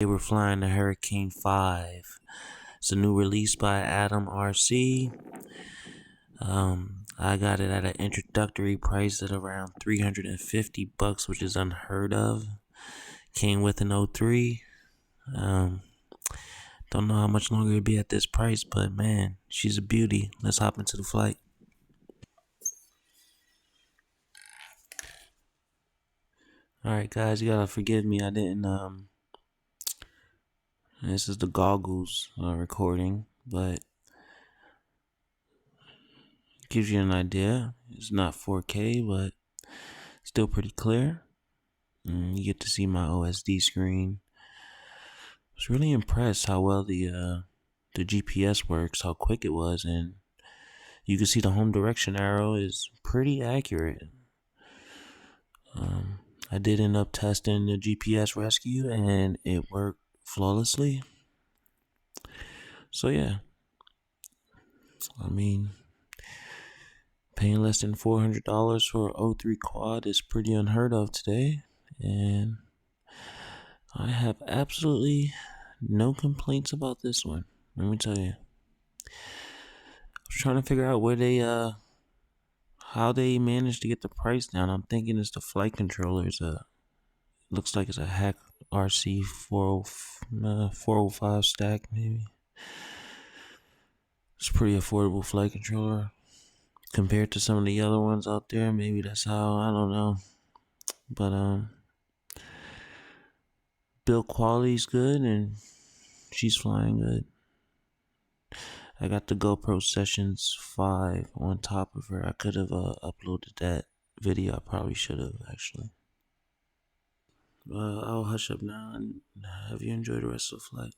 were flying the Hurricane 5. It's a new release by AtomRC. I got it at an introductory price at around $350, which is unheard of. Came with an 03. Don't know how much longer it'll be at this price, but man, she's a beauty. Let's hop into the flight. Alright guys, you gotta forgive me, I didn't, this is the goggles recording, but gives you an idea. It's not 4K, but still pretty clear. You get to see my OSD screen. I was really impressed how well the GPS works, how quick it was, and you can see the home direction arrow is pretty accurate. I did end up testing the GPS rescue and it worked flawlessly. So yeah, I mean, paying less than $400 for an 03 quad is pretty unheard of today, and I have absolutely no complaints about this one. Let me tell you. I was trying to figure out where they how they managed to get the price down. I'm thinking it's the flight controllers. Looks like it's a hack RC 405 stack maybe. It's a pretty affordable flight controller compared to some of the other ones out there. Maybe that's how, I don't know. But build quality's good and she's flying good. I got the GoPro Sessions 5 on top of her. I could have uploaded that video. I probably should have, actually. I'll hush up now and have you enjoy the rest of the flight.